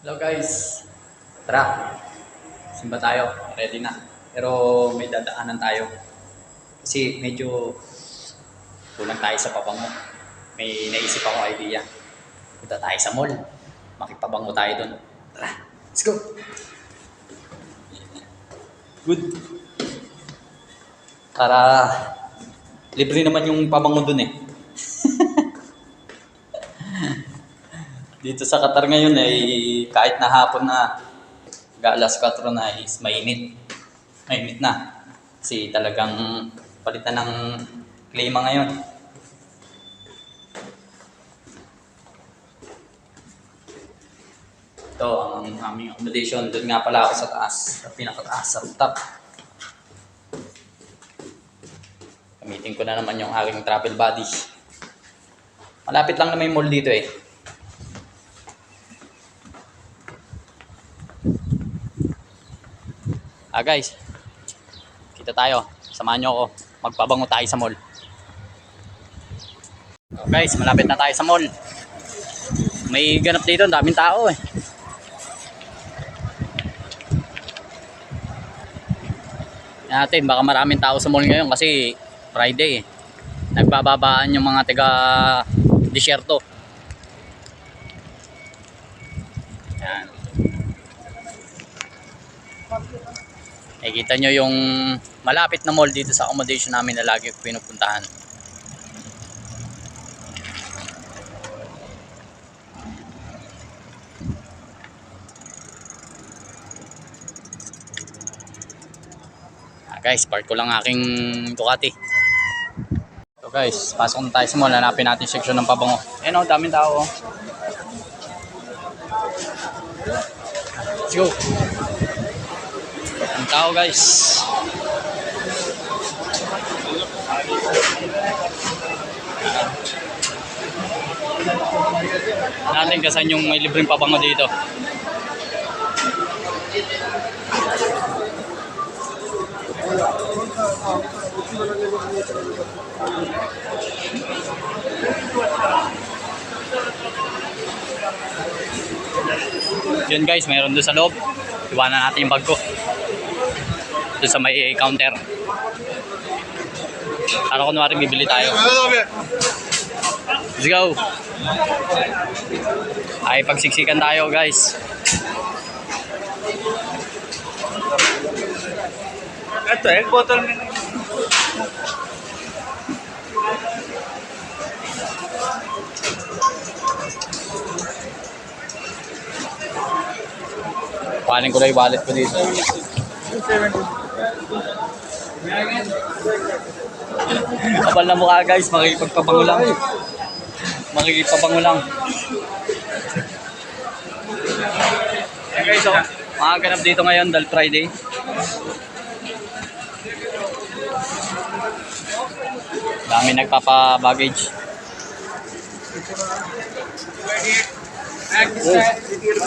Hello guys, tara, simba tayo, ready na. Pero may dadaanan tayo kasi medyo kulang tayo sa pabango. May naisip ako idea. Punta tayo sa mall, makipabango tayo doon. Tara, let's go! Good. Para libre naman yung pabango doon eh. Dito sa Qatar ngayon ay kahit na hapon na alas 4 na is mainit. Mainit na. Kasi talagang palitan ng klima ngayon. Ito ang aming accommodation. Doon nga pala ako sa taas. Sa pinakataas, sa rooftop. Gamitin ko na naman yung aking travel buddy. Malapit lang naman yung mall dito eh. Guys, kita tayo. Samahan nyo ako. Magpabango tayo sa mall. Guys, malapit na tayo sa mall. May ganap dito. Ang daming tao eh. Yan natin, baka maraming tao sa mall ngayon kasi Friday eh. Nagbababaan yung mga taga disyerto. Yan. Nakikita nyo yung malapit na mall dito sa accommodation namin na lagi ko pinupuntahan. Guys, park ko lang aking Ducati. So guys, pasok na tayo sa mall. Hanapin natin yung section ng pabango. Ayan o, daming tao. Let's go. Ang tao guys. Natin kasan yung may libreng pabango dito. Yun guys, mayroon doon sa loob. Iwanan natin yung bag ko doon sa may counter. Ano kunwari bibili tayo. Let's go. Ay pagsiksikan tayo guys. Ito eh, bottle mo. Panin ko na yung wallet ko dito. Kapal na mukha guys, makikipagpabango lang. Makikipagpabango lang. Ayan guys, oh, mga ganap dito ngayon dahil Friday. Dami nagpapa-baggage.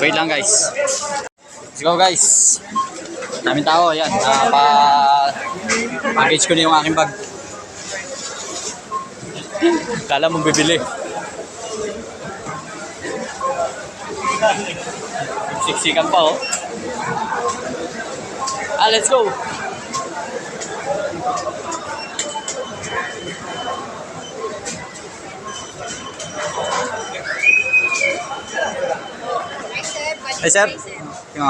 Wait lang guys. Let's go guys. Daming tao, yan. Package ko na yung aking bag. Kala mong bibili. Siksikan pa oh. Let's go. Hey sir. Yung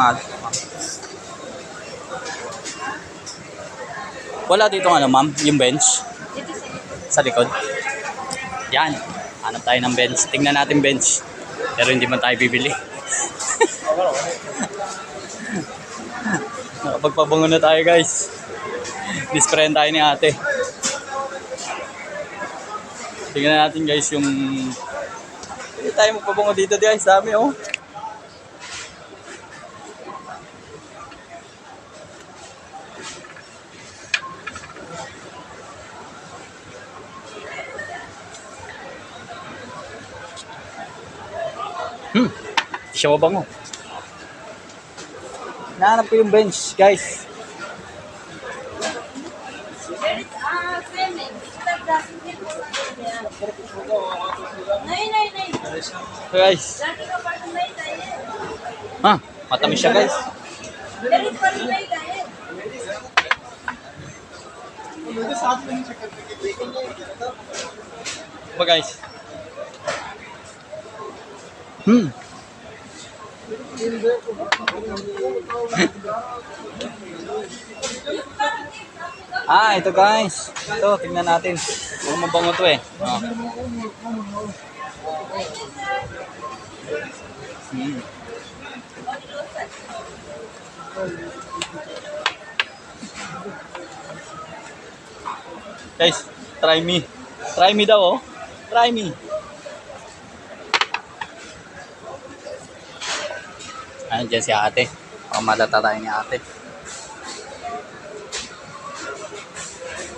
wala dito ano ma'am, yung bench sa likod. Yan, hanap tayo ng bench. Tingnan natin bench. Pero hindi man tayo bibili. Nakapagpabango na tayo guys. Disprayan tayo ni ate. Tingnan natin guys yung hindi tayo magpabango dito guys. Dami oh. Hindi siya mabango. Nahanap ko yung bench, guys. नहीं नहीं नहीं So guys, Ha? Matamis siya guys. Ba guys? Ito guys. Ito, tingnan natin. Kung mabango to eh. Oh. Guys, try me. Try me daw oh. Try me. Diyan si ate. Baka malata tayo ni ate.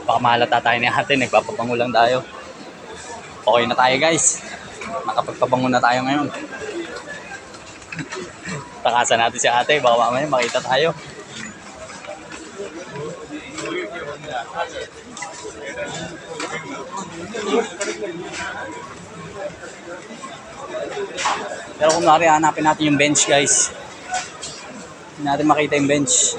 Baka malata tayo ni ate. Nagpapabango lang tayo. Okay na tayo guys. Nakapagpabango na tayo ngayon. Takasan natin si ate. Baka mamaya makita tayo. Pero kung nari, hanapin natin yung bench guys. Hindi natin makita yung bench.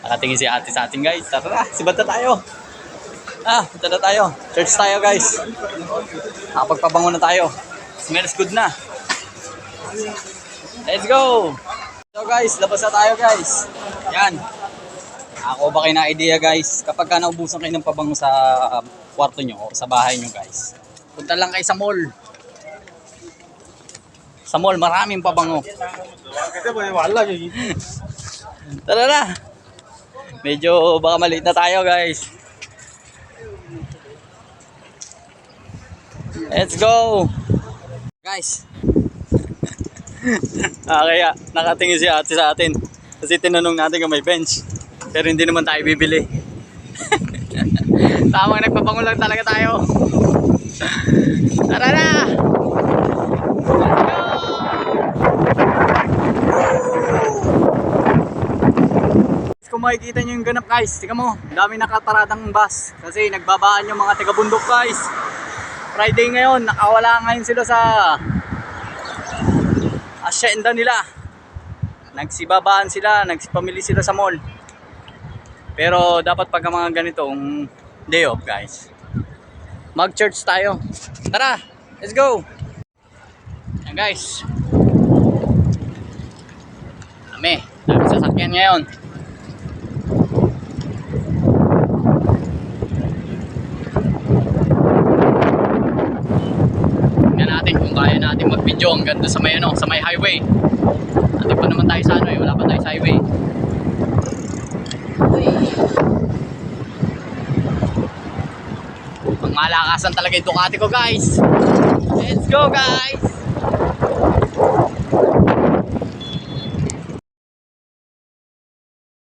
Nakatingin si ate sa atin guys. Tara, sibat na tayo. Punta na tayo. Church tayo guys. Nakapagpabango na tayo. Smells good na. Let's go! So guys, labas na tayo guys. Yan. Ako ba kayo na idea guys? Kapag ka naubusan kayo ng pabango sa kwarto nyo o sa bahay nyo guys, punta lang kayo sa mall. Sa mall, maraming pabango. Tara na! Medyo baka maliit na tayo guys. Let's go! Guys. Kaya nakatingin si ate sa atin. Kasi tinanong natin kung may bench. Pero hindi naman tayo bibili. Tamang nagpabango lang talaga tayo. Tara na! Let's go! Kung makikita nyo yung ganap guys, tika mo, dami nakataradang bus. Kasi nagbabaan yung mga taga-bundok guys. Friday ngayon, nakawala ngayon sila sa asyenda nila. Nagsibabaan sila, nagsipamili sila sa mall. Pero dapat pag mga ganitong day off guys, mag-church tayo. Tara, let's go! Yan guys. Dami sasakyan ngayon. Kung kaya natin mag-video hanggang doon sa may sa may highway. Atin pa naman tayo sa wala pa tayo sa highway. Ang malakasan talaga yung Ducati ko guys. Let's go guys.